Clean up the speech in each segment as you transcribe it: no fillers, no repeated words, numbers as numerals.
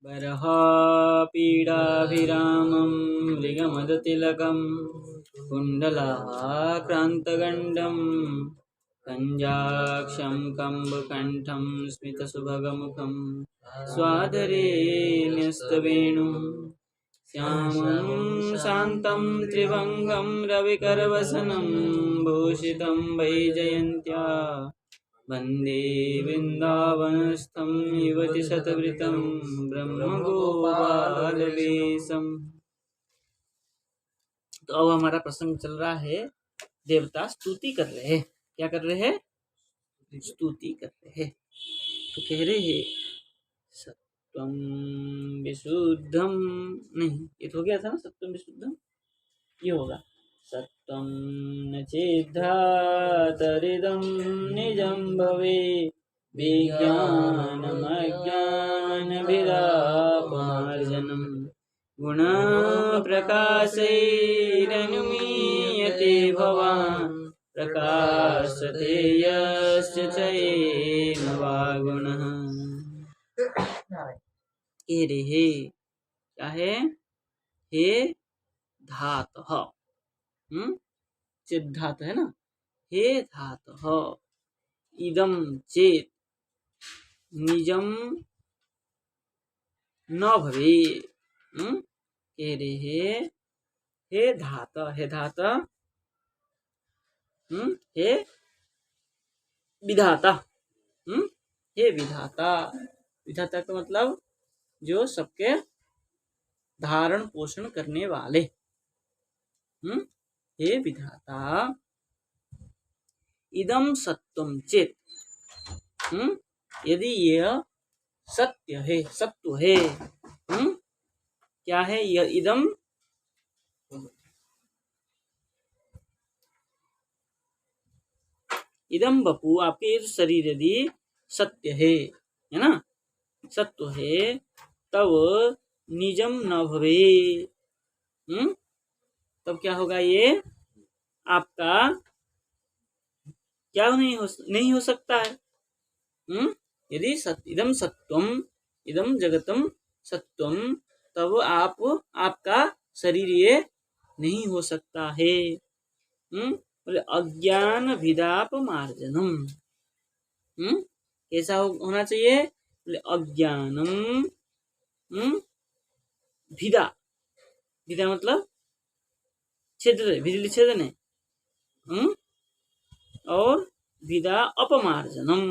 बर्हापीडाभिरामं मृगमदतिलकं कुण्डलाक्रान्तगण्डं कञ्जाक्षं कम्बकण्ठं स्मितसुभगमुखं स्वाधरे न्यस्तवेणुं श्यामं शान्तं त्रिभङ्गं रविकरवसनं भूषितं वैजयन्त्या वन्दे वृन्दावनस्थं युवति शतवृतं ब्रह्मगोपालवेशम। तो अब हमारा प्रसंग चल रहा है, देवता स्तुति कर रहे हैं। क्या कर रहे हैं? स्तुति कर रहे हैं। तो कह रहे हैं सत्वं विशुद्धम, नहीं ये तो हो गया था ना, सत्वं विशुद्धम ये होगा। सत्वं न चेद्धातरिदं निजं भवे विज्ञानमज्ञानभिदापमार्जनं गुणप्रकाशैरनुमीयते भवान् प्रकाशते यस्य चैन वा गुणः। हे रे हे क्या है? हे धातः, चेत धातु है ना। हे धातः इदं चेत निजं न भवे। कह रहे हे धाता, हे धाता, हे विधाता, हे विधाता। विधाता का मतलब जो सबके धारण पोषण करने वाले। हे विधाता इदं सत्वं चेत, यदि यह सत्य है, सत्व है, क्या है यह? इदम बपू, आपके ये शरीर यदि सत्य है ना, सत्व है, तब निजम न भवे, तब क्या होगा? ये आपका क्या नहीं हो सकता है। यदि इदम सत्वम, इदम जगतम सत्वम, तब आपका शरीर ये नहीं हो सकता है। बोले अज्ञान विदाप मार्जनम, कैसा होना चाहिए? बोले अज्ञानम विदा, विदा मतलब छेदन, बिजली छेदन है। और विदा अपमार्जनम,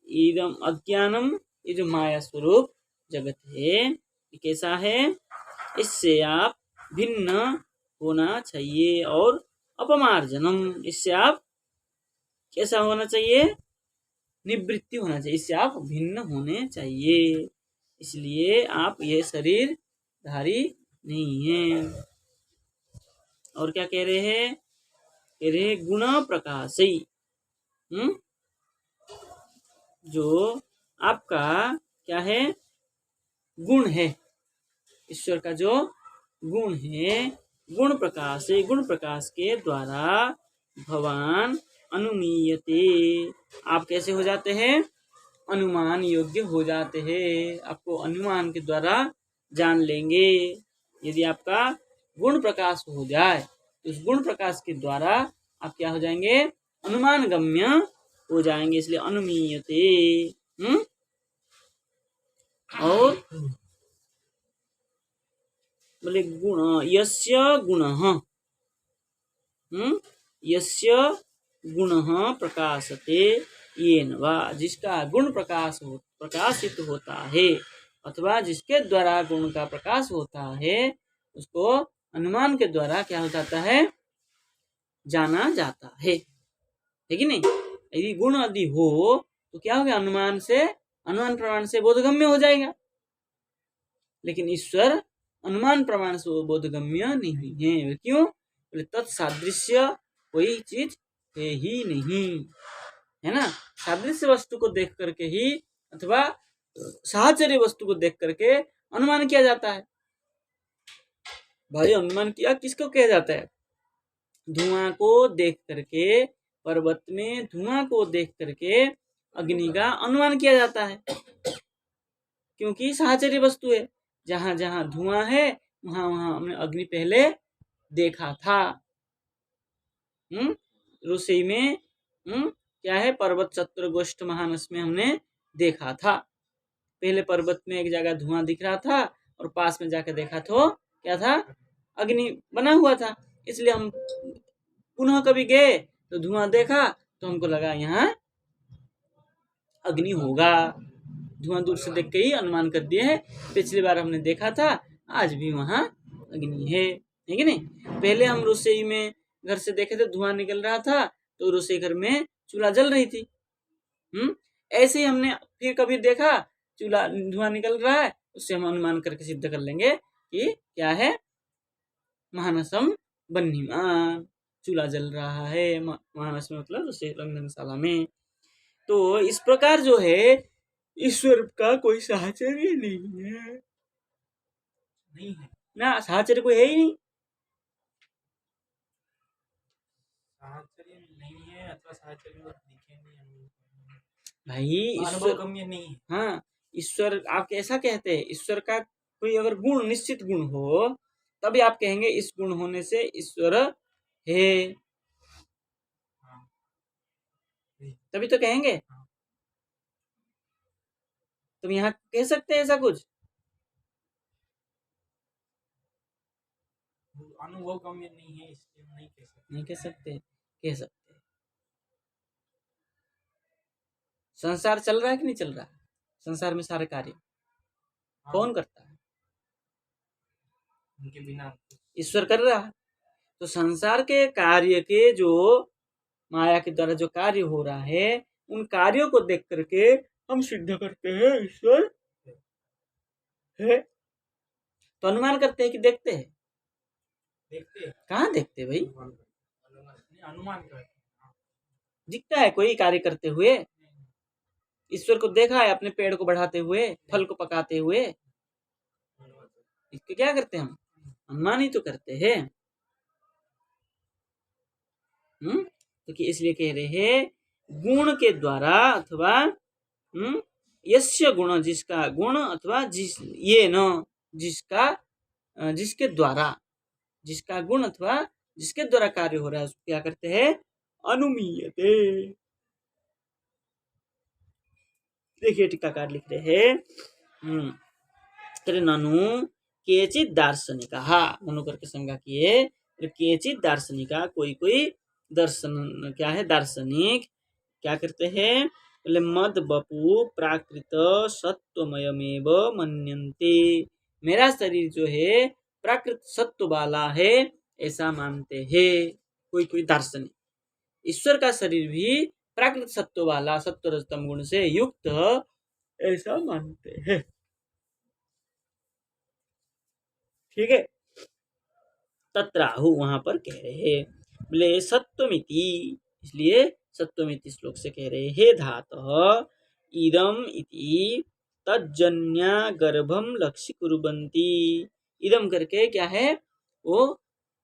इदम अज्ञानम, ये जो माया स्वरूप जगत है ये कैसा है? इससे आप भिन्न होना चाहिए। और अपमार्जनम, इससे आप कैसा होना चाहिए? निवृत्ति होना चाहिए, इससे आप भिन्न होने चाहिए। इसलिए आप ये शरीर धारी नहीं है। और क्या कह रहे हैं? कह रहे गुण प्रकाशई, जो आपका क्या है? गुण है, ईश्वर का जो गुण है, गुण प्रकाश है, गुण प्रकाश के द्वारा भगवान अनुमीयते, आप कैसे हो जाते हैं? अनुमान योग्य हो जाते हैं। आपको अनुमान के द्वारा जान लेंगे। यदि आपका गुण प्रकाश हो जाए तो उस गुण प्रकाश के द्वारा आप क्या हो जाएंगे? अनुमान गम्य हो जाएंगे। इसलिए अनुमीयते। और बोले गुण यस्य गुणः, यस्य गुणः प्रकाशते येन वा, जिसका गुण प्रकाशित होता है अथवा जिसके द्वारा गुण का प्रकाश होता है, उसको अनुमान के द्वारा क्या हो जाता है? जाना जाता है कि नहीं? यदि गुण यदि हो तो क्या होगा? अनुमान प्रमाण से बोधगम्य हो जाएगा। लेकिन ईश्वर अनुमान प्रमाण से बोधगम्य नहीं है। क्यों? बोले तत्सादृश्य कोई चीज है ही नहीं, है ना। सादृश्य वस्तु को देख करके ही अथवा साहचर्य वस्तु को देख करके अनुमान किया जाता है। भाई अनुमान किया किसको किया जाता है? धुआं को देख करके, पर्वत में धुआं को देख करके अग्नि का अनुमान किया जाता है। क्योंकि साहचर्य वस्तु है, जहां जहां धुआं है वहां वहां हमने अग्नि पहले देखा था। रुषि में क्या है, पर्वत चतुर गोष्ठ महानस में हमने देखा था। पहले पर्वत में एक जगह धुआं दिख रहा था और पास में जाकर देखा तो क्या था, अग्नि बना हुआ था। इसलिए हम पुनः कभी गए तो धुआं देखा तो हमको लगा यहाँ अग्नि होगा। धुआं दूर से देख के ही अनुमान कर दिए है। पिछली बार हमने देखा था, आज भी वहां अग्नि है कि नहीं। पहले हम रसोई में घर से देखे थे, धुआं निकल रहा था तो रसोई घर में चूल्हा जल रही थी। ऐसे ही हमने फिर कभी देखा चूल्हा धुआं निकल रहा है, उससे हम अनुमान करके सिद्ध कर लेंगे कि क्या है, महानसम बन्हीमान, चूल्हा जल रहा है महानस में, मतलब रसोई रंगशाला में। तो इस प्रकार जो है ईश्वर का कोई साहचर्य नहीं है, नहीं है ना, साहचर्य कोई है ही नहीं। साहचर्य नहीं है अथवा साहचर्य दिखे नहीं भाई, ईश्वर गम्य नहीं है। हाँ, ईश्वर आप कैसा कहते हैं, ईश्वर का कोई अगर गुण, निश्चित गुण हो तभी आप कहेंगे इस गुण होने से ईश्वर है, तभी तो कहेंगे। तुम यहाँ कह सकते हैं ऐसा कुछ, अनुभव गम्य नहीं है इसलिए नहीं कह सकते, नहीं कह सकते, कह सकते। संसार चल रहा है कि नहीं चल रहा है, संसार में सारे कार्य कौन करता है, उनके बिना ईश्वर कर रहा है। तो संसार के कार्य के जो माया के द्वारा जो कार्य हो रहा है, उन कार्यों को देख करके हम सिद्ध करते हैं ईश्वर है। तो अनुमान करते हैं कि देखते हैं, देखते कहाँ देखते भाई, अनुमान करते, दिखता है कोई कार्य करते हुए, ईश्वर को देखा है अपने पेड़ को बढ़ाते हुए, फल को पकाते हुए, इसके क्या करते हैं हम, अनुमान ही तो करते हैं। तो कि इसलिए कह रहे हैं गुण के द्वारा अथवा यस्य गुण, जिसका गुण अथवा जिस ये न जिसका जिसके द्वारा, जिसका गुण अथवा जिसके द्वारा कार्य हो रहा है उसको क्या करते हैं, अनुमीयते। देखिए टीकाकार लिख रहे हैं ननु केचित दार्शनिका, मनु करके संज्ञा किए, केचित दार्शनिका, कोई कोई दर्शन क्या है, दार्शनिक क्या करते हैं, बोले मद बपु प्राकृत सत्वमयमेव मन्यन्ते, मेरा शरीर जो है प्राकृत सत्व वाला है ऐसा मानते हैं कोई कोई दार्शनिक। ईश्वर का शरीर भी प्राकृत सत्व वाला, सत्व रजतम गुण से युक्त ऐसा मानते हैं। ठीक है, तत्राहु वहां पर कह रहे हैं, बोले सत्वमिति, इसलिए सत्वमिति श्लोक से कह रहे हे धातः इदम इति तज्जन्या गर्भम लक्ष्य कुर्वन्ति, इदम करके क्या है, वो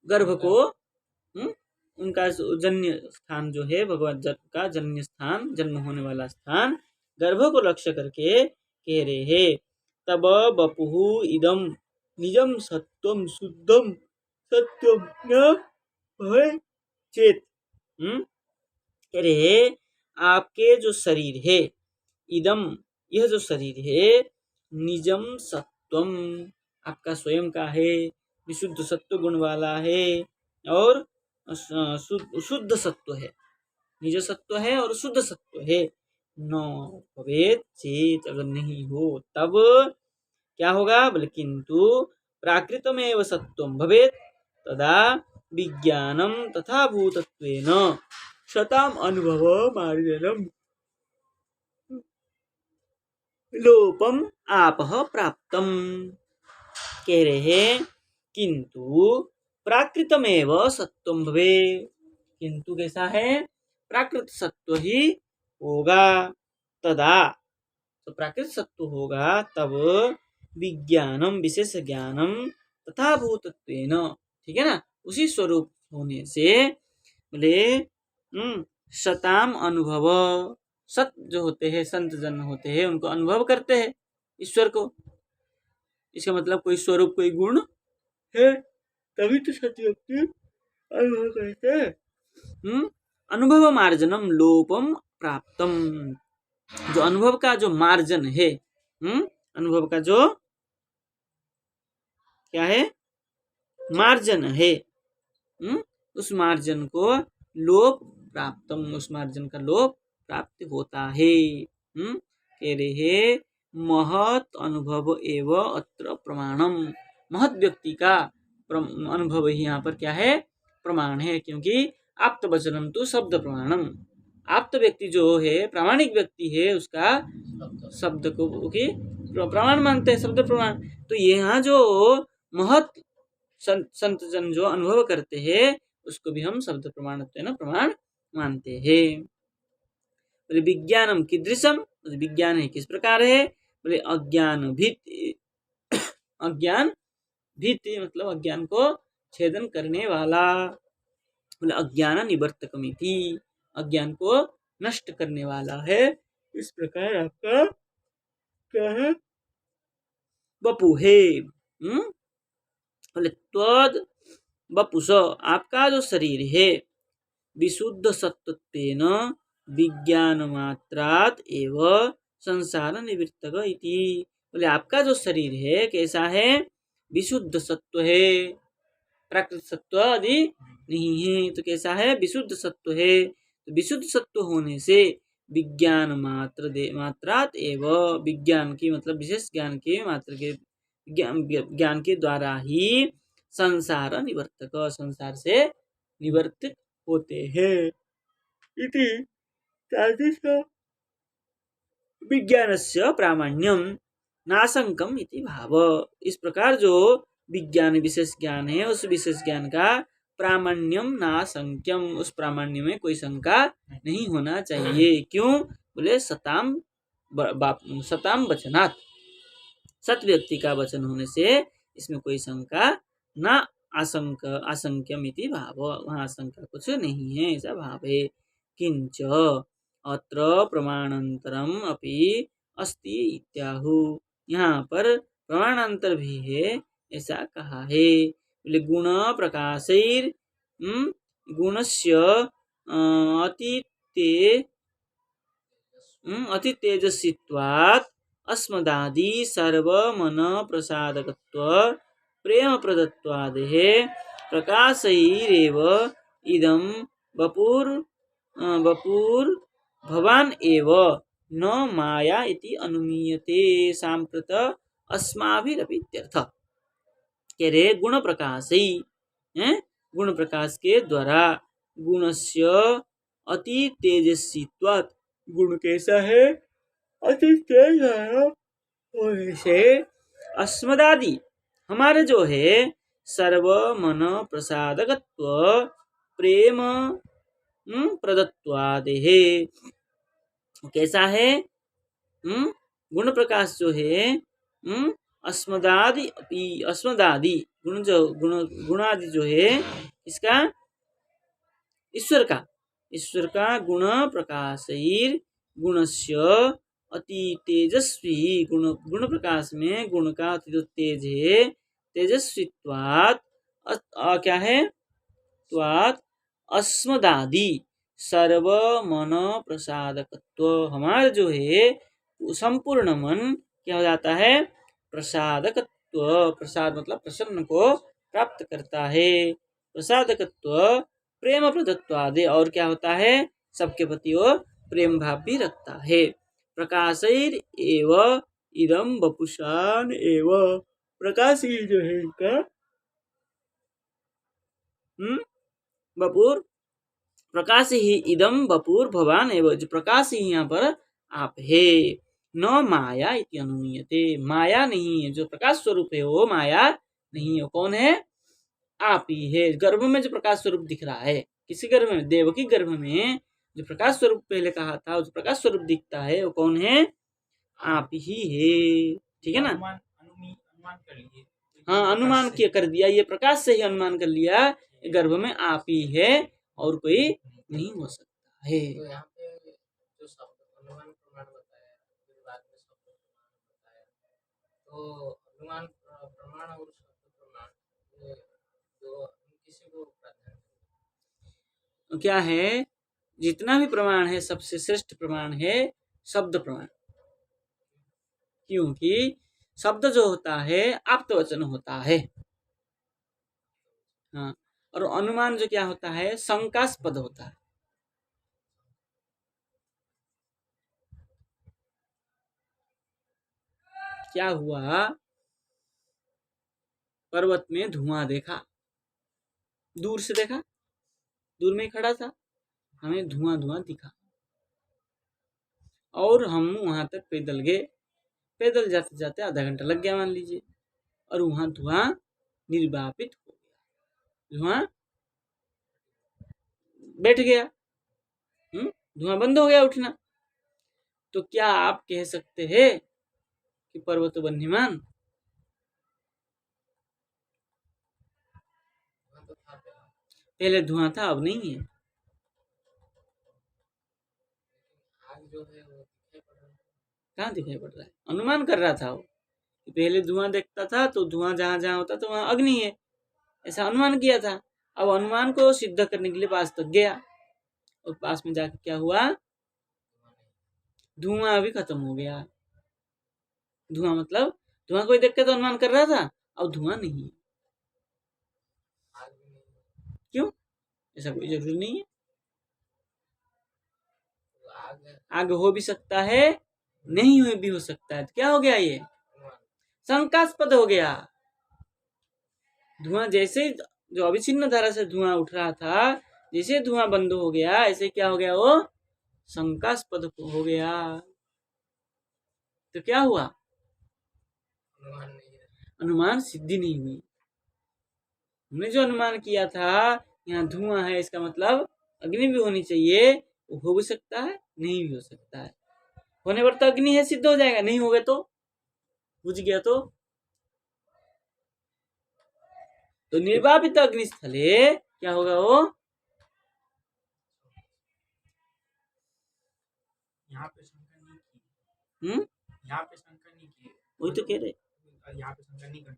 गर्भ को उनका जन्य स्थान जो है, भगवत का जन्य स्थान, जन्म होने वाला स्थान, गर्भ को लक्ष्य करके कह रहे हैं। तब बपुहु इदम निजम सत्वम शुद्धम सत्यम न चेत, कह रहे आपके जो शरीर है, इदम यह जो शरीर है, निजम सत्वम आपका स्वयं का है, विशुद्ध सत्व गुण वाला है और शुद्ध सत्व है, निज सत्व है और शुद्ध सत्व है। न भवेत चेत, अगर नहीं हो तब क्या होगा, बोले किंतु प्राकृतमेव सत्वम भवेत तदा विज्ञानम तथा भूतत्वेन शताम अनुभव मार्जनम लोपम आपह प्राप्तम, कह रहे हैं किंतु प्राकृतमेव सत्वम भवे, किंतु कैसा है, प्राकृत सत्व ही होगा, तदा तो प्राकृत सत्व होगा तब विज्ञानम विशेष ज्ञानम तथा भूतत्वेन, ठीक है ना, उसी स्वरूप होने से बोले शताम अनुभव, सत जो होते हैं संत जन होते हैं उनको अनुभव करते हैं, ईश्वर को। इसका मतलब कोई स्वरूप, कोई गुण है, तभी तो सत व्यक्ति अनुभव करते हैं। अनुभव मार्जनम लोपम प्राप्तम। जो अनुभव का जो मार्जन है, अनुभव का जो क्या है, मार्जन है, उस मार्जन को लोप प्राप्तम, उस मार्जन का लोप प्राप्त होता है। कह रहे है महत अनुभव एव अत्र प्रमाणम। महत व्यक्ति का अनुभव ही यहाँ पर क्या है, प्रमाण है, क्योंकि आप्त वचनम तो शब्द प्रमाणम। आप्त व्यक्ति जो है, प्रामाणिक व्यक्ति है, उसका शब्द को की प्रमाण मानते हैं, शब्द प्रमाण। तो यहाँ जो महत संत जन जो अनुभव करते हैं, उसको भी हम शब्द प्रमाण प्रमाण मानते हैं। बोले विज्ञानम कीदृशम, विज्ञान है किस प्रकार है, बोले अज्ञान भीति, अज्ञान भीति मतलब अज्ञान को छेदन करने वाला। बोले अज्ञान निवर्तकमिति, अज्ञान को नष्ट करने वाला है। इस प्रकार आपका क्या है, बपु है। बोले त्वद वपुष, आपका जो शरीर है, विशुद्ध सत्त्वेन विज्ञान मात्रात एव संसार निवृत्तक इति। बोले आपका जो शरीर है कैसा है, विशुद्ध सत्व है, प्राकृतिक सत्व आदि नहीं है। तो कैसा है, विशुद्ध सत्व है। तो विशुद्ध सत्व होने से विज्ञान मात्रात एव, विज्ञान की मतलब विशेष ज्ञान के मात्र के ज्ञान के द्वारा ही संसार निवर्तक, संसार से निवर्तित होते हैं। इति विज्ञानस्य प्रामाण्यम नाशंकम इति भाव। इस प्रकार जो विज्ञान विशेष ज्ञान है, उस विशेष ज्ञान का प्रामाण्यम नाशंक्यम, उस प्रामाण्य में कोई शंका नहीं होना चाहिए। क्यों, बोले सताम वचनात्, सत व्यक्ति का वचन होने से इसमें कोई शंका न आशंक्यम इति भाव, वहाँ शंका कुछ नहीं है, ऐसा भाव है। किंच अत्र प्रमाणांतरम अपि अस्ति इत्याहु, यहाँ पर प्रमाणांतर भी है, ऐसा कहा है। बोले गुण प्रकाशैर गुणस्य अति तेजस्वित्वात् अस्मदादि सर्वमन प्रसादकत्व प्रेम प्रदत्वादेः प्रकाशैरेव इदं वपुर भवान एव न माया इति अनुमीयते सांप्रत अस्माभिरपि इत्यर्थ। कह रहे गुण प्रकाश ही, गुण प्रकाश के द्वारा, गुणस्य अति तेजस्वित्वात्, गुण कैसा है, अति तेज से अस्मदादि हमारे जो है सर्व मन प्रसादकत्व प्रेम प्रदत्वादेः, कैसा है, गुण प्रकाश जो है अस्मदादि गुणादि जो है इसका ईश्वर का गुण प्रकाशैर गुणस्य अति तेजस्वी, गुण प्रकाश में गुण का अति जो तेज है, तेजस्वित्वात् क्या है, त्वात् अस्मदादि सर्व मन प्रसादकत्व, हमारा जो है संपूर्ण मन क्या हो जाता है, प्रसादकत्व, प्रसाद मतलब प्रसन्न को प्राप्त करता है, प्रसादकत्व प्रेम प्रदत्वादे, और क्या होता है, सबके प्रति वो प्रेम भाव भी रखता है। प्रकाशैर एव इदम वपुषान एव, प्रकाश ही जो है इनका वपुर, प्रकाश ही इदम वपुर भवान एव, जो प्रकाश ही यहाँ पर आप है। न माया इति अनुमीयते, माया नहीं है, जो प्रकाश स्वरूप है वो माया नहीं है। कौन है, आप ही है। गर्भ में जो प्रकाश स्वरूप दिख रहा है, किसी गर्भ में, देवकी गर्भ में जो प्रकाश स्वरूप पहले कहा था, जो प्रकाश स्वरूप दिखता है वो कौन है, आप ही है। ठीक है ना, अनुमान कर लीजिए। हाँ, अनुमान किया कर दिया, ये प्रकाश से ही अनुमान कर लिया, गर्भ में आप ही है और कोई नहीं हो सकता है। तो यहाँ पे जो शब्द अनुमान प्रमाण बताया, फिर बाद में शब्द प्रमाण बताया, वो अनुमान प्रमाण और शब्द प्रमाण ये जो किसी को प्राधान्य क्या है, जितना भी प्रमाण है सबसे श्रेष्ठ प्रमाण है शब्द प्रमाण। क्योंकि शब्द जो होता है आप्तवचन होता है। हाँ, और अनुमान जो क्या होता है शंकास्पद होता है। क्या हुआ, पर्वत में धुआं देखा, दूर से देखा, दूर में खड़ा था, हमें धुआं धुआं दिखा और हम वहां तक पैदल गए। पैदल जाते जाते आधा घंटा लग गया मान लीजिए, और वहां धुआं निर्वापित हो गया, धुआं बैठ गया, धुआं बंद हो गया उठना। तो क्या आप कह सकते हैं कि पर्वत बन्हीमान? पहले धुआं था अब नहीं है। आग जो है वो कहाँ दिखाई पड़ रहा है? अनुमान कर रहा था वो, पहले धुआं देखता था तो धुआं जहां जहां होता था वहां अग्नि है, ऐसा अनुमान किया था। अब अनुमान को सिद्ध करने के लिए पास तक गया, और पास में जाकर क्या हुआ, धुआं अभी खत्म हो गया। धुआं मतलब धुआं कोई देख के तो अनुमान कर रहा था, अब धुआं नहीं है। क्यों? ऐसा कोई जरूरी नहीं है। आग हो भी सकता है, नहीं हो भी हो सकता है। तो क्या हो गया, ये शंकास्पद हो गया। धुआं जैसे जो अविच्छिन्न धारा से धुआं उठ रहा था, जैसे धुआं बंद हो गया ऐसे क्या हो गया, वो शंकास्पद हो गया। तो क्या हुआ, अनुमान सिद्धि नहीं हुई। हमने जो अनुमान किया था यहाँ धुआं है, इसका मतलब अग्नि भी होनी चाहिए, वो हो भी सकता है नहीं भी हो सकता है। होने पर तो अग्नि है, सिद्ध हो जाएगा, नहीं होगा तो बुझ गया। तो निर्वापित अग्निस्थले क्या होगा, वो यहाँ पे शंका नहीं की, यहाँ पे शंका नहीं की, वही तो कह रहे, यहाँ पे शंका नहीं करना।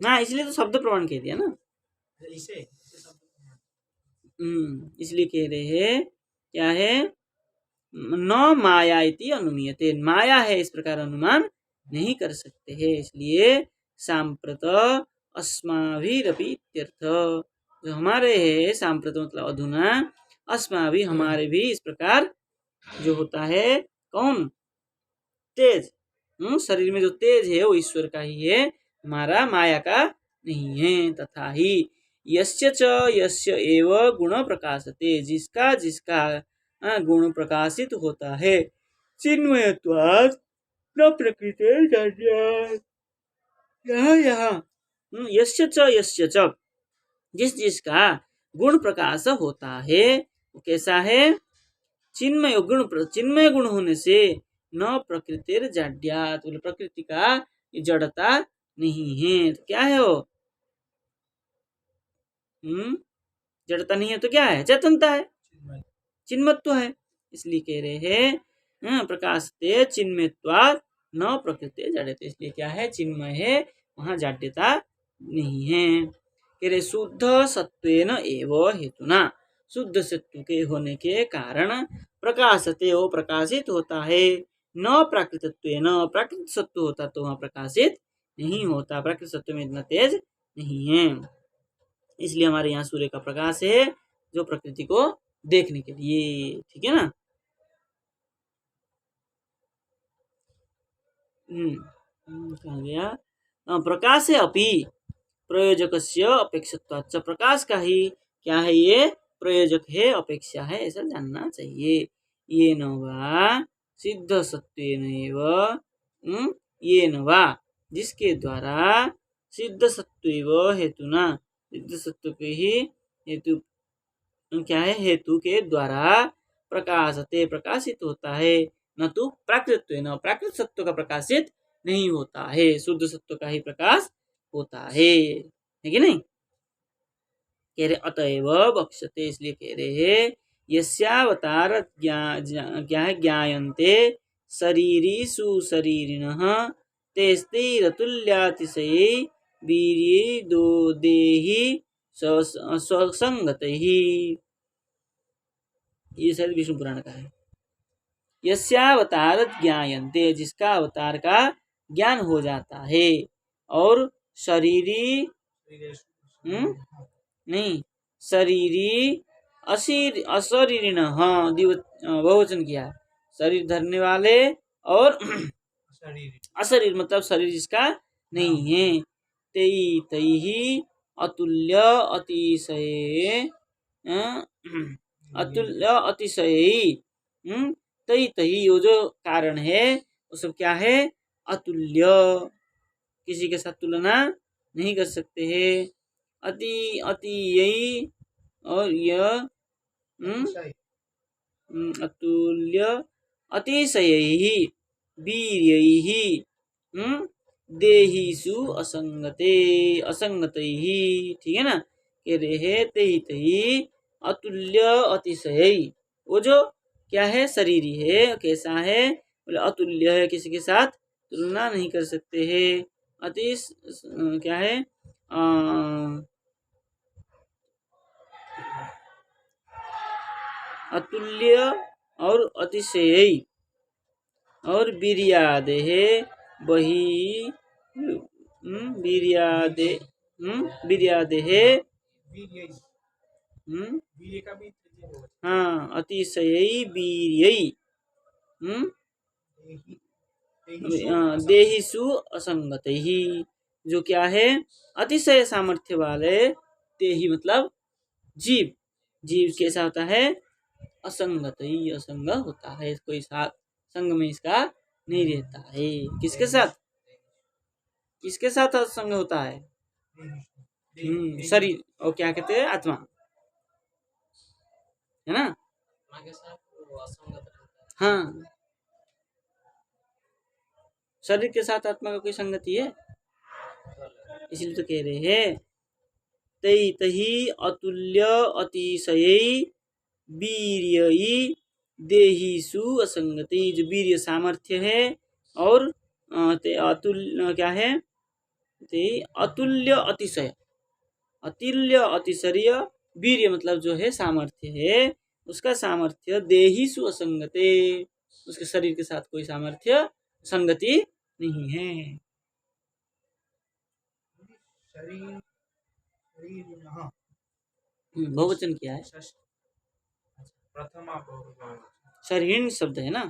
ना इसलिए तो शब्द प्रमाण कह दिया ना, इसे इसलिए कह रहे हैं क्या है, न माया इति अनुमीयते, माया है इस प्रकार अनुमान नहीं कर सकते हैं। इसलिए सांप्रत अस्माभिरपि इत्यर्थ, जो हमारे है सांप्रत मतलब अधुना, अस्माभि हमारे भी इस प्रकार जो होता है, कौन, तेज, शरीर में जो तेज है वो ईश्वर का ही है, हमारा माया का नहीं है। तथा ही यस्य च यस्य एव गुण प्रकाशते, जिसका जिसका गुण प्रकाशित होता है, चिन्मयत्वात् न प्रकृति यहाँ यस्य च जिस जिसका गुण प्रकाश होता है, वो कैसा है, चिन्मय गुण होने से न प्रकृतिर जाड्यात, प्रकृति का जड़ता नहीं है। तो क्या है वो, जड़ता नहीं है तो क्या है, चेतनता है, चिन्मत्व है। इसलिए कह रहे हैं प्रकाशते चिन्मयत्वात् न प्रकृति जड़ते, इसलिए क्या है, चिन्मय है, वहां जाड्यता नहीं है। कह रहे शुद्ध सत्वेन एव हेतुना, शुद्ध सत्व के होने के कारण प्रकाशते, वो प्रकाशित होता है, न प्राकृतत्वेन, प्राकृत सत्व होता तो वहां प्रकाशित नहीं होता, प्राकृत सत्व में इतना तेज नहीं है। इसलिए हमारे यहाँ सूर्य का प्रकाश है, जो प्रकृति को देखने के लिए, ठीक है ना। कहा गया, प्रकाश है अपि प्रयोजकस्य अपेक्षित्वाच्च, प्रकाश का ही क्या है, ये प्रयोजक है, अपेक्षा है, ऐसा जानना चाहिए। ये न वा सिद्ध सत्वेनैव, ये न वा जिसके द्वारा सिद्ध सत्वेव हेतुना, सिद्ध सत्व के ही हेतु क्या है, हेतु के द्वारा प्रकाशते प्रकाशित होता है, न तो प्राकृत, प्राकृत सत्व का प्रकाशित नहीं होता है, शुद्ध सत्व का ही प्रकाश होता है कि नहीं। कह रहे अतएव बक्षते, इसलिए कह रहे हैं यस्यावतार क्या है, ज्ञायन्ते शरीरीषु शरीरिणः तेस्तिरतुल्यातिशये वीर्ये देहि स्वसंगतैः। ये शायद विष्णु पुराण का है। यस्यावतार ज्ञायन्ते, जिसका अवतार का ज्ञान हो जाता है। और शरीरी नहीं, शरीरी अशरीरिण, हाँ बहुवचन किया, शरीर धरने वाले और अशरीर मतलब शरीर जिसका नहीं है। तेई तैहि अतुल्य अतिशय अतुल्य अतिशयी तई तही, वो जो कारण है वो सब क्या है? अतुल्य, किसी के साथ तुलना नहीं कर सकते हैं। अति अति यही और यह अतुल्य अतिशयैहि वीर्यैहि देहिषु असंगते असंगतैहि। ठीक है ना? कह रहे हैं तेहि तही अतुल्य अतिशय, वो जो क्या है? शरीरी है। कैसा है? बोले अतुल्य है, किसी के साथ तुलना नहीं कर सकते हैं। क्या है? अतुल्य और अतिशय और वीर्यादेह बही वीर्यादेह हाँ अतिशय वीर्यै देहिषु असंगतैहि, जो क्या है? अतिशय सामर्थ्य वाले। देहि मतलब जीव, जीव कैसा होता है? असंगत ही, असंग होता है, कोई साथ संग में इसका नहीं रहता है। किसके साथ? किसके साथ असंग होता है? शरीर, और क्या कहते हैं? आत्मा, है ना? हाँ, शरीर के साथ आत्मा का कोई संगति है? इसलिए तो कह रहे हैं तई तही अतुल्य अतिशय वीर्यई देहिषु असंगति, जो वीर्य सामर्थ्य है और अतुल्य क्या है? ते अतुल्य अतिशय, अतुल्य अतिशय वीर्य मतलब जो है सामर्थ्य है, उसका सामर्थ्य देहिषु असंगते, उसके शरीर के साथ कोई सामर्थ्य संगति नहीं है। बहुवचन किया है, शरीर शब्द है ना?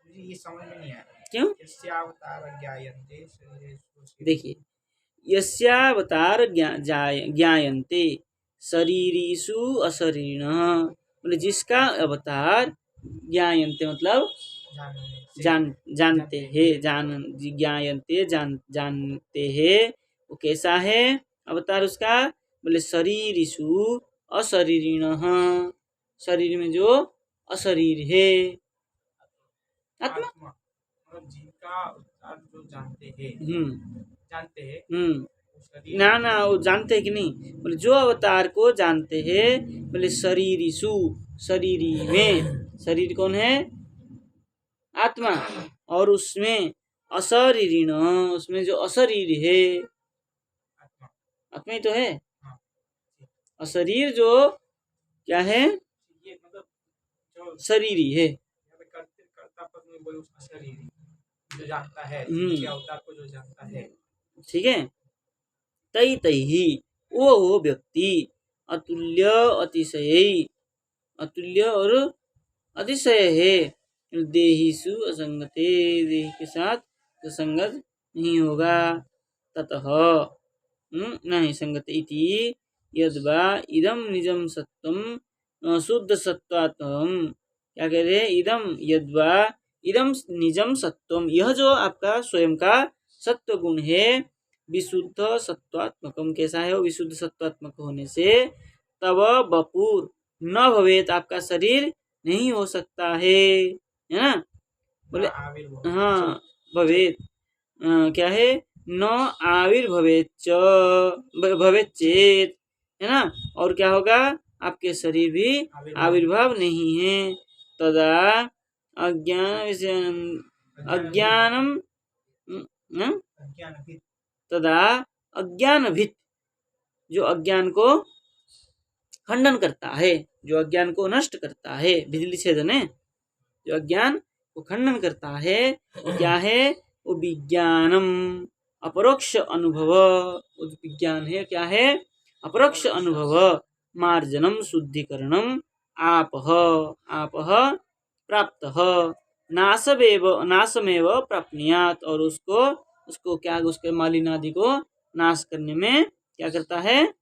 ये समझ में नहीं आया क्यों? देखिए, यस्यावतार ज्ञायन्ते शरीरीषु अशरीरिणः, बोले जिसका अवतार ज्ञायन्ते मतलब जानते हैं, ज्ञायन्ते जानते हैं, वो कैसा है अवतार उसका? बोले शरीरीषु अशरीरिणः, शरीर में जो अशरीर है, आत्मा जिनका अवतार जो जानते हैं ना वो जानते हैं कि नहीं? बोले जो अवतार को जानते हैं, बोले शरीरीषु, शरीरी में, शरीर कौन है? आत्मा, और उसमें अशरीरिण, उसमें जो अशरीर है, आत्मा ही तो है। अशरीर जो क्या है? शरीरी है, जो जानता है, अवतार को जो जानता है। ठीक है? तई तैहि, वो व्यक्ति अतुल्य अतिशय, अतुल्य और अतिशय है, देहिषु असंगते, देह के साथ संगत नहीं होगा। ततः नहीं संगत इति यद्वा इदम निजम सत्वम शुद्ध सत्वात्मम, क्या कह रहे हैं? इदम यद्वा इदम निजम सत्वम, यह जो आपका स्वयं का सत्व गुण है, विशुद्ध सत्वात्मकम, कैसा है वो? विशुद्ध सत्वात्मक होने से तब बपुर न भवेत, आपका शरीर नहीं हो सकता है ना? बोले हाँ भवेत, क्या है? न आविर्भवेत भवेत चेत, है ना? और क्या होगा? आपके शरीर भी आविर्भाव नहीं है। तदा अज्ञानम न? तदा अज्ञानभित, जो अज्ञान को खंडन करता है, जो अज्ञान को नष्ट करता है, बिजली छेदन है, जो अज्ञान को खंडन करता है वो क्या है? वो विज्ञानम अपरोक्ष अनुभव। वो विज्ञान है क्या है? अपरोक्ष अनुभव। मार्जनम शुद्धिकरणम आपह आपह प्राप्त नाशमेव प्राप्नुयात्, और उसको क्या, उसके मालिनादि को नाश करने में क्या करता है?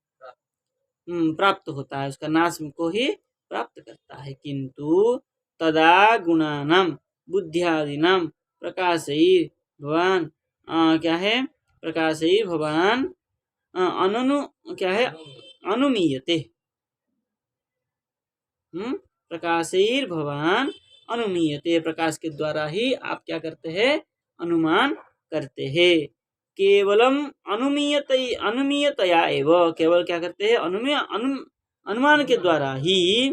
प्राप्त होता है, उसका नाश को ही प्राप्त करता है। किंतु तदा गुणानाम बुद्धियादीनाम प्रकाशैः भवान क्या है? प्रकाशैः भवान अननु क्या है? अनुमीयते। प्रकाशैः भवान अनुमीयते, प्रकाश के द्वारा ही आप क्या करते हैं? अनुमान करते हैं। केवलम अनुमीयतया एव, केवल क्या करते हैं? अनुमान के द्वारा ही।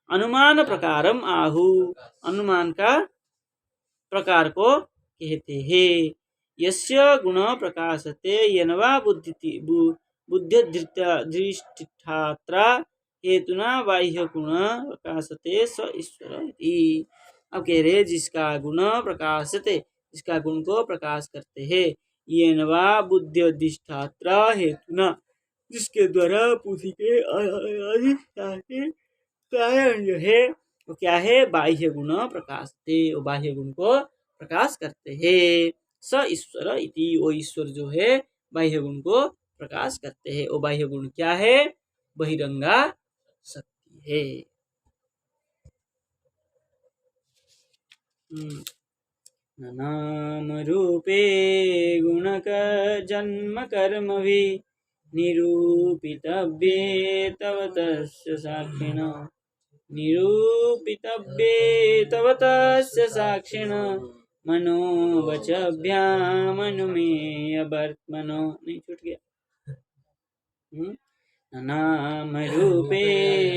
अनुमान प्रकारम आहु, अनुमान का प्रकार को कहते हैं। यस्य गुण प्रकाशते येन वा बुद्ध्यदृष्टात्र हेतुना बाह्य गुण प्रकाशते स ईश्वर इति। अब कह रहे जिसका गुण प्रकाशते, जिसका गुण को प्रकाश करते हैं, येन वा बुद्ध्यदृष्टात्र हेतुना, जिसके द्वारा बुद्धि के कारण जो है वो क्या है? बाह्य गुण प्रकाशते, वो बाह्य गुण को प्रकाश करते हैं। स ईश्वर इति, वो ईश्वर जो है बाह्य गुण को प्रकाश करते हैं। वो बाह्य गुण क्या है? बहिरंगा शक्ति है। नाम रूपे गुणक जन्म कर्म भी निरूपितव्ये तव तस्य साक्षिण, निरूपितव्ये तव तस्य साक्षिण मनोवचभ्यामनुमेय वर्त्मनो। नहीं, छूट गया। नाम रूपे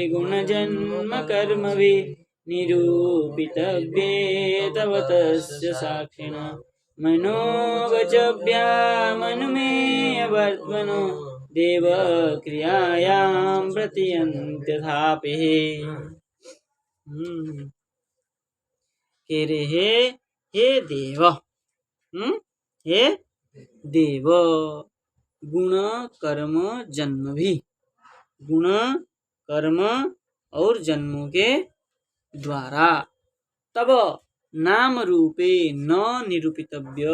गुण जन्म कर्म भी निरूपितव्ये तव तस्य साक्षिण मनोवचभ्यामनुमेय वर्त्मनो देव क्रियायां प्रतियन्त्यथापि। कह रहे हे देव, हे देव, गुण कर्म जन्म भी, गुण कर्म और जन्मों के द्वारा तब नाम रूपे न निरूपितव्य,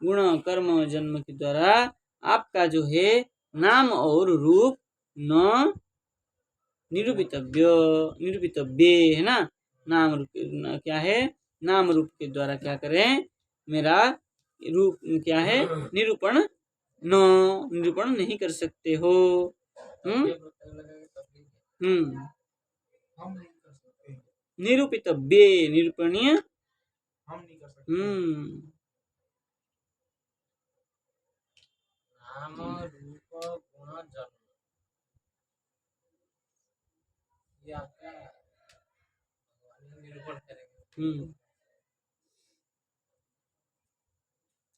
गुण कर्म जन्म के द्वारा आपका जो है नाम और रूप न निरूपितव्य है ना। नाम रूप क्या है? नाम रूप के द्वारा क्या करें? मेरा रूप क्या है? निरूपण नहीं कर सकते हो। निरूपितव्य, निरूपणीय हम नहीं कर सकते। नाम रूप गुण जन्म, ये आपका निरूपण करेंगे,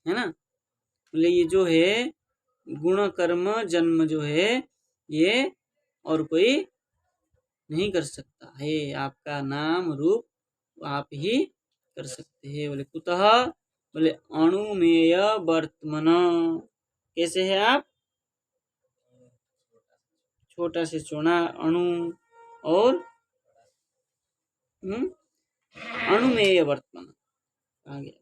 है ना। बोले ये जो है गुण कर्म जन्म जो है ये और कोई नहीं कर सकता है। आपका नाम रूप आप ही कर सकते हैं। बोले कुतः? बोले अणुमेय वर्त्मन। कैसे है आप? छोटा से छोटा अणु और अणुमेय वर्त्मन। आगे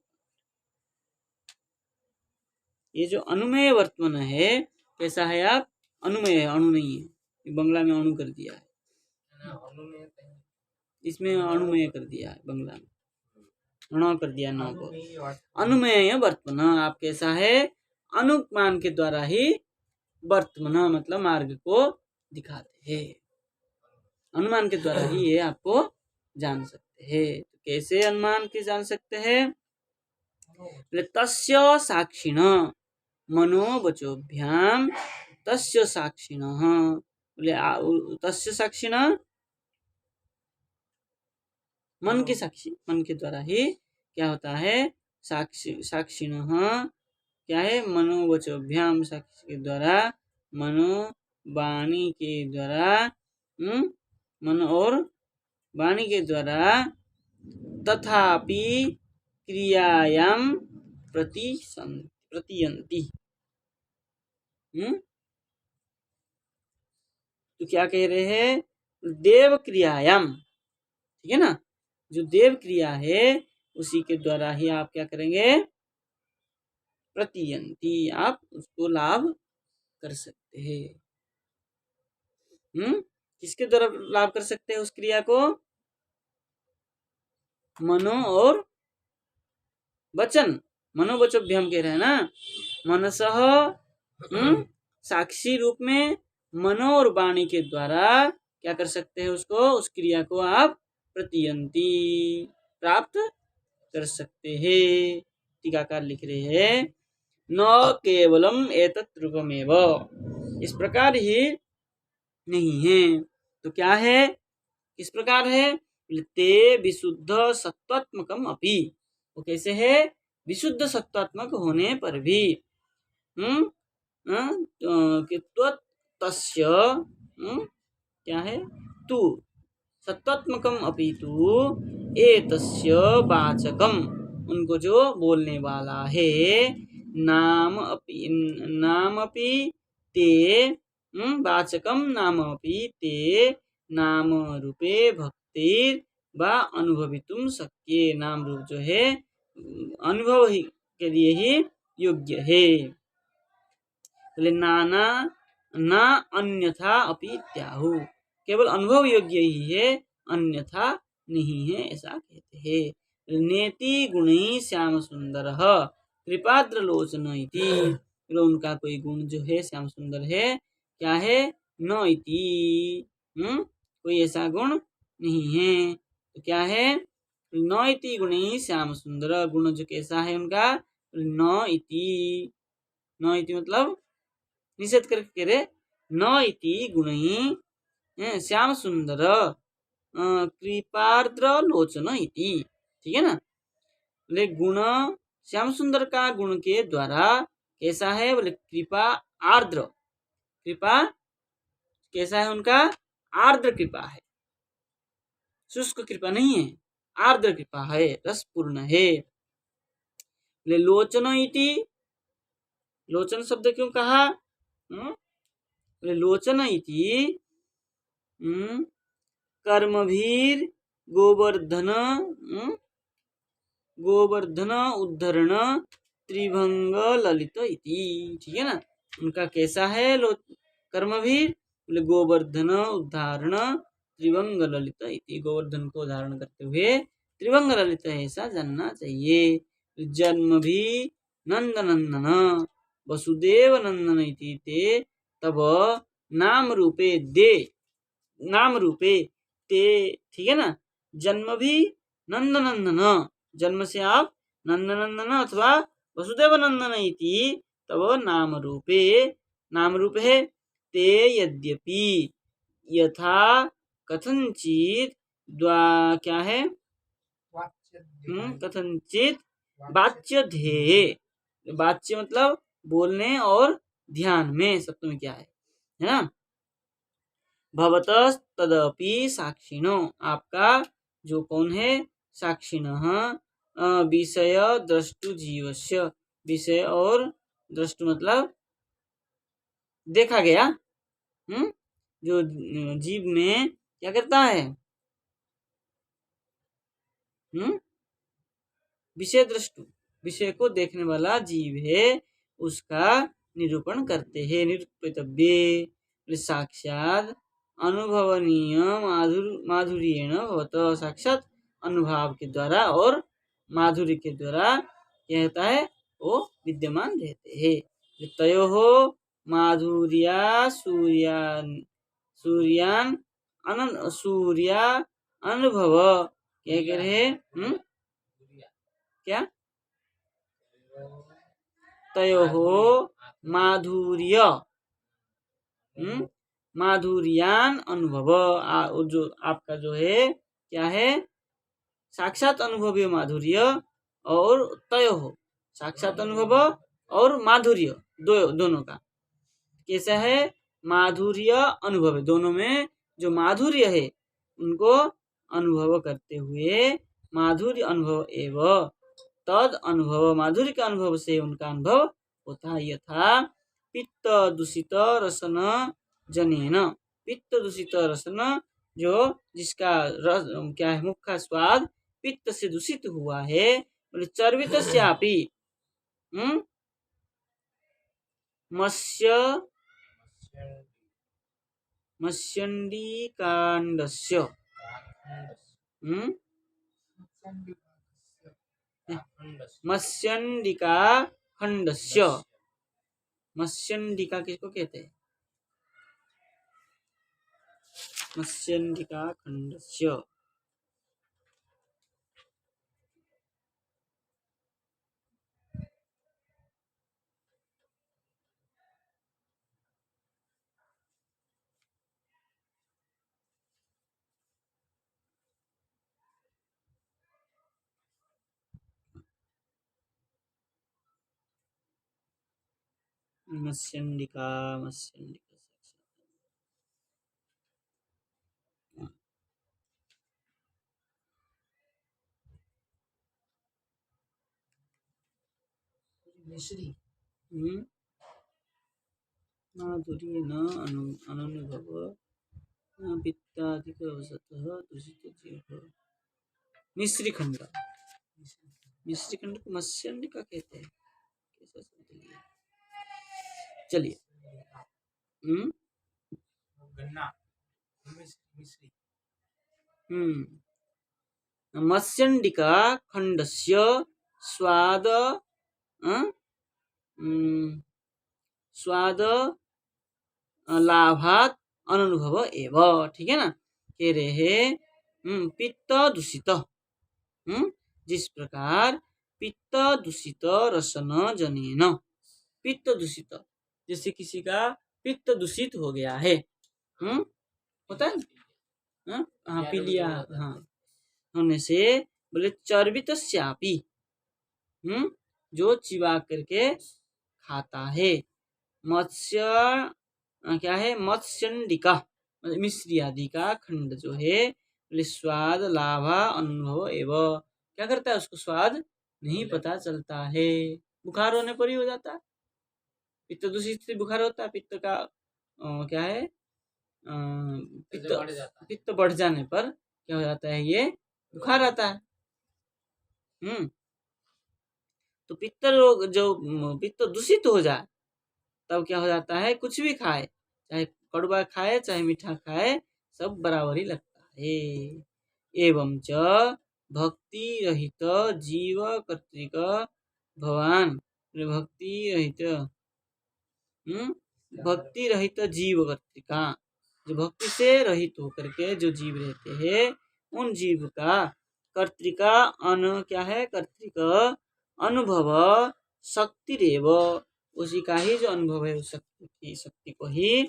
ये जो अनुमेय वर्तमान है कैसा है? आप अनुमेय है, अणु नहीं है। बंगला में अणु कर दिया है, इसमें अणुमेय कर दिया है, बंगला में अण कर दिया, नौ को अनुमेय वर्तमान। आप कैसा है? अनुमान के द्वारा ही वर्तमान मतलब मार्ग को दिखाते हैं, अनुमान के द्वारा ही ये आपको जान सकते हैं। तो कैसे अनुमान के जान सकते हैं? तस्य साक्षिण मनोवचोभ्याम तस्य साक्षिण, बोले तस्य साक्षिणः, मन के साक्षी, मन के द्वारा ही क्या होता है, साक्षिणः क्या है, मनोवचोभ्याम, साक्षी के द्वारा, मनो वाणी के द्वारा, मन और वाणी के द्वारा, तथापि क्रियायाम प्रतियंती। तो क्या कह रहे हैं, देव क्रियायाम, ठीक है ना, जो देव क्रिया है उसी के द्वारा ही आप क्या करेंगे, प्रतियंती, आप उसको लाभ कर सकते हैं। किसके द्वारा लाभ कर सकते हैं उस क्रिया को, मनो और वचन, मनोवचोभ्याम कह रहे हैं ना, मनसः साक्षी रूप में मनो और वाणी के द्वारा क्या कर सकते हैं उसको, उस क्रिया को आप प्रतियंती, प्राप्त कर सकते हैं। टीकाकार लिख रहे हैं, न केवलम एतत् रूपमेव, इस प्रकार ही नहीं है, तो क्या है, किस प्रकार है, ते विशुद्ध सत्वात्मकम अपि, वो कैसे है, विशुद्ध सत्वात्मक होने पर भी, तस्य क्या है, तू सत्वात्मकम अपि तू एतस्य वाचकम, उनको जो बोलने वाला है, नाम अपि ते, वाचकम नाम अपि ते, नाम रूपे भक्तिर वा अनुभवितुम शक्य, नाम रूप जो है अनुभव ही के लिए ही योग्य है। नाना ना अन्यथा अपि इत्याहु, केवल अनुभव योग्य ही है, अन्यथा नहीं है, ऐसा कहते हैं। नेति गुणी श्याम सुंदर कृपाद्र लोचन इति, उनका कोई गुण जो है श्याम सुंदर है, क्या है, न इति, कोई ऐसा गुण नहीं है, तो क्या है, न इति गुणी श्याम सुंदर, गुण जो कैसा है उनका, न इति, न इति मतलब निषेध करके रे, न इति गुणी श्याम सुंदर कृपार्द्र लोचन इति, ठीक है ना, बोले गुण श्याम सुंदर का गुण के द्वारा कैसा है, बोले कृपा आर्द्र, कृपा कैसा है उनका, आर्द्र कृपा है, शुष्क कृपा नहीं है, आर्द्र कृपा है, रसपूर्ण है। बोले लोचन इति, लोचन शब्द क्यों कहा, लोचन इति कर्मभीर गोवर्धन, गोवर्धन उद्धरण त्रिभंग ललित इति, ठीक है ना, उनका कैसा है, कर्मभीर, गोवर्धन उदाहरण त्रिभंग ललित इति, गोवर्धन को धारण करते हुए त्रिभंग ललित है, ऐसा जानना चाहिए। जन्म भी नंदनंदन वसुदेव नंदन इति ते तब नाम रूपे दे, नाम रूपे ते, ठीक है ना, जन्म भी नंदनंदन, जन्म से आप नंदनंदन अथवा वसुदेव नंदन इति तब नाम रूपे, नाम रूप है, ते यद्यपि यथा कथनचित क्या है, कथनचित वाच्य ध्येय, वाच्य मतलब बोलने और ध्यान में सप्तमी क्या है ना, भवतः तदपि साक्षिणो, आपका जो कौन है, साक्षिणः विषय द्रष्टु जीवस्य, विषय और द्रष्टु मतलब देखा गया, जो जीव में क्या करता है, विषय दृष्टु, विषय को देखने वाला जीव है, उसका निरूपण करते हैं, निरूपितव्य, साक्षात अनुभवनीय माधुर्येण भवतः, साक्षात अनुभव के द्वारा और माधुर्य के द्वारा क्या होता है, वो विद्यमान रहते हैं। तयोः माधुर्या सूर्यान सूर्या अनुभव, क्या कह रहे हैं, क्या, तयोः माधुर्य माधुर्यान अनुभव, जो आपका जो है क्या है, साक्षात अनुभवीय माधुर्य और तय हो, साक्षात अनुभव और माधुर्य दोनों का कैसा है, माधुर्य अनुभव, दोनों में जो माधुर्य है उनको अनुभव करते हुए, माधुर्य अनुभव एवं तद अनुभव, माधुर्य के अनुभव से उनका अनुभव होता है। यथा पित्त दूषित रसन जनेन, पित्त दूषित रसन, जो जिसका रस क्या है, मुख का स्वाद पित्त से दूषित हुआ है, बोले चर्वित श्यापी, मत्स्य मत्स्यंडिकांडस्य, मत्स्यंडिका खंडस्य, मत्स्यंडिका किसको कहते हैं, मत्स्यंडिका खंडस्य, मत्स्यंडिका, मत्स्यंडिका मिश्री माधुर्येन अनुभव पित्तादिक वशतः दूषित जीव, मिश्री खंड, मिश्री खंड को मत्स्यंडिका कहते हैं, कैसा शब्द लिया, चलिए गन्ना मिश्री, मत्स्यंडिका खंडस्य स्वाद स्वाद लाभात अनुभव एवं, ठीक है ना, कह रहे हैं पित्त दूषित, जिस प्रकार पित्त दूषित रसन जनेन, पित्त दूषित, जैसे किसी का पित्त दूषित हो गया है, होता है ना, हाँ पी लिया, हाँ होने से, बोले चर्वित श्यापी, जो चिबा करके खाता है, मत्स्य क्या है, मत्स्यंडिका मिश्री आदि का खंड जो है, बोले स्वाद लाभा अनुभव एवं, क्या करता है, उसको स्वाद नहीं पता चलता है, बुखार होने पर ही हो जाता है, पित्त दूषित से बुखार होता है, पित्त का क्या है, पित्त बढ़ जाने पर क्या हो जाता है, ये बुखार आता है। तो पित्त रोग, जो पित्त दूषित हो जाए तब क्या हो जाता है, कुछ भी खाए, चाहे कड़वा खाए चाहे मीठा खाए, सब बराबर ही लगता है। एवं च भक्ति रहित जीव कर्तिक भगवान, भक्ति रहित भक्ति रहित जीव कर्तिका, जो भक्ति से रहित होकर के जो जीव रहते हैं, उन जीव का कर्तिका क्या है, कर्तिक अनुभव शक्ति रेव, उसी का ही जो अनुभव है, उस शक्ति को ही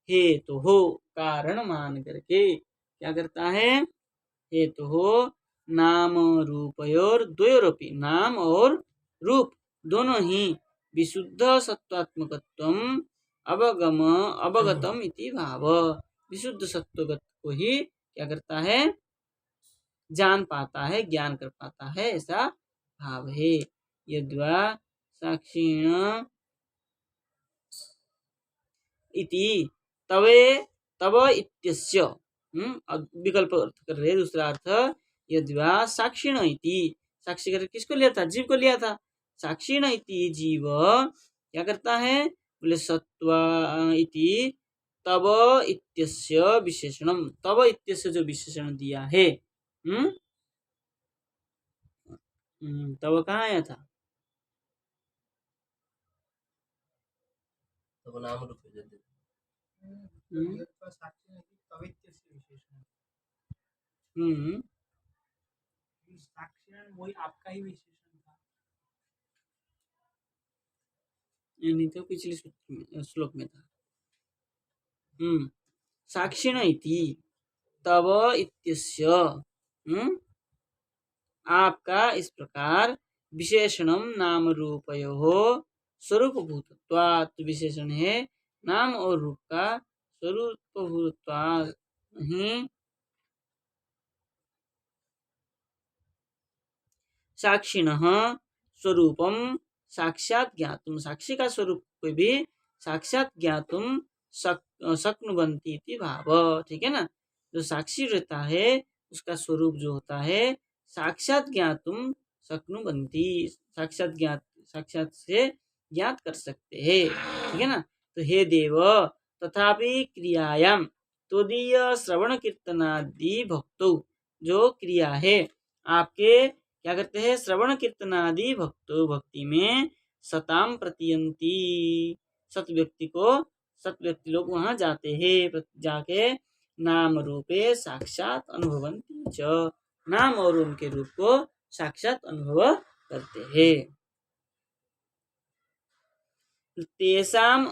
हेतु हो, कारण मान करके क्या करता है, हेतु हो, नाम रूपयोर द्वयोरपि, नाम और रूप दोनों ही विशुद्ध सत्वात्मकत्वम अवगतम इति भाव, विशुद्ध सत्वगत को ही क्या करता है, जान पाता है, ज्ञान कर पाता है, ऐसा भाव है। यद्वा साक्षिण इति तवे तव इत्यस्य, विकल्प अर्थ कर रहे, दूसरा अर्थ, यद्वा साक्षिण इति, साक्षी कर किसको लिया था, जीव को लिया था, साक्षिण इति जीव क्या करता है, बोले सत्वा इति तव इत्यस्य विशेषणम, तव इत्यस्य जो विशेषण दिया है, तव कहाँ आया था, तो नाम रूप वही आपका ही विशेषण था, नहीं तो पिछले श्लोक में था। साक्षिण इति तव इत्यस्य आपका इस प्रकार विशेषणम नाम रूपयोः स्वरूपभूतत्वात्, विशेषण है नाम और रूप का स्वरूपभूतत्वात् ही साक्षिणः स्वरूपम साक्षात ज्ञातुम, साक्षी का स्वरूप को भी साक्षात ज्ञातुम शक्नुवन्ति इति भाव। ठीक है ना, जो साक्षी रहता है उसका स्वरूप जो होता है साक्षात ज्ञातुम शक्नुवन्ति, साक्षात से ज्ञात कर सकते हैं। ठीक है ना, तो हे देव तथापि क्रियायाम तदीय श्रवण कीर्तनादि भक्तों, जो क्रिया है आपके क्या करते हैं, श्रवण कीर्तनादि भक्ति में सताम प्रतीयंती, सत व्यक्ति लोग वहां जाते हैं, जाके नाम रूपे साक्षात अनुभवंती च, नाम और उनके रूप को साक्षात अनुभव करते हैं। तेषाम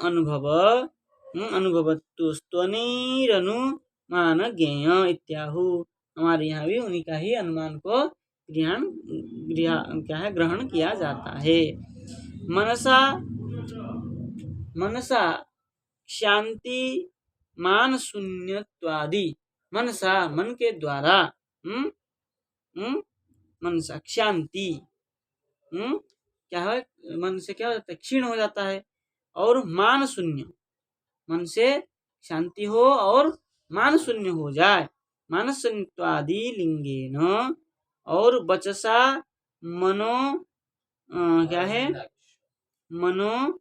अनुभवत्तु स्तवनिरनुमान ज्ञेय इत्याहु, हमारे यहाँ भी उन्हीं का ही अनुमान को ग्रहण किया जाता है। मनसा शांति मान शून्यत्वादि, मनसा मन के द्वारा मनसा शांति क्या है, मन से क्या हो जाता है, क्षीण हो जाता है, और मान शून्य, मन से शांति हो और मान शून्य हो जाए, मानसत्वादि लिंगेन, और वचसा मनो क्या है, मनो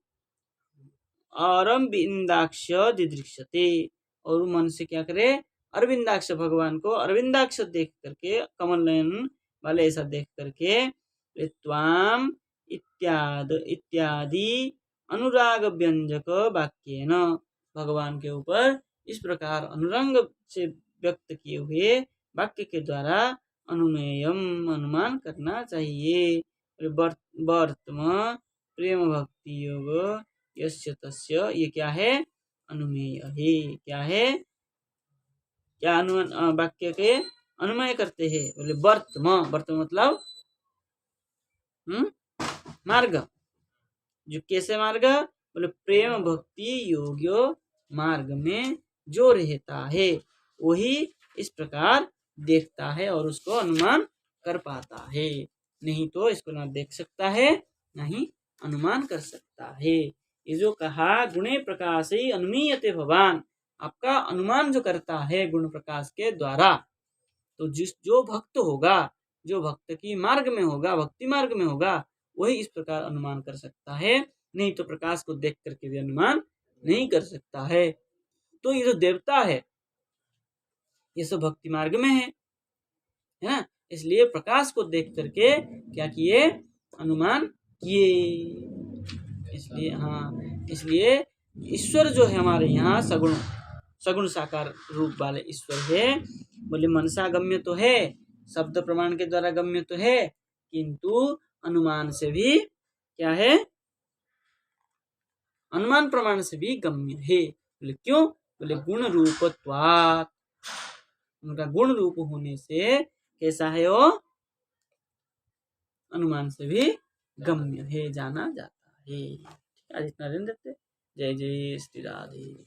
अरविंदाक्ष दिदृक्षते, और मन से क्या करे, अरविंदाक्ष भगवान को अरविंदाक्ष देख करके, कमल नयन वाले ऐसा देख करके, त्वाम इत्यादि अनुराग व्यंजक वाक्येन, भगवान के ऊपर इस प्रकार अनुरंग से व्यक्त किए हुए वाक्य के द्वारा अनुमेयम अनुमान करना चाहिए। वर्तमान प्रेम भक्ति योग यस्य तस्य, ये क्या है, अनुमेय है। क्या है, क्या वाक्य के अनुमेय करते हैं, बोले वर्तमान मतलब मार्ग, जो कैसे मार्ग, बोले प्रेम भक्ति योग्य मार्ग में जो रहता है वही इस प्रकार देखता है और उसको अनुमान कर पाता है, नहीं तो इसको ना देख सकता है ना ही अनुमान कर सकता है। ये जो कहा गुणे प्रकाश ही अनुमीयते भगवान, आपका अनुमान जो करता है गुण प्रकाश के द्वारा, तो जो भक्त होगा, जो भक्त की मार्ग में होगा, भक्ति मार्ग में होगा, वही इस प्रकार अनुमान कर सकता है, नहीं तो प्रकाश को देख करके भी अनुमान नहीं कर सकता है। तो ये जो देवता है ये सब भक्ति मार्ग में है ना, इसलिए प्रकाश को देख करके क्या किए, अनुमान किए। इसलिए इसलिए ईश्वर जो है हमारे यहाँ सगुण साकार रूप वाले ईश्वर है, बोले मनसा गम्य तो है, शब्द प्रमाण के द्वारा गम्य तो है, किंतु अनुमान से भी क्या है, अनुमान प्रमाण से भी गम्य है। बोले क्यों, बोले गुण रूपत्वात्, उनका गुण रूप होने से कैसा है, वो अनुमान से भी गम्य है, जाना जाता है। आज इतना दिन देते। जय जय श्री राधे।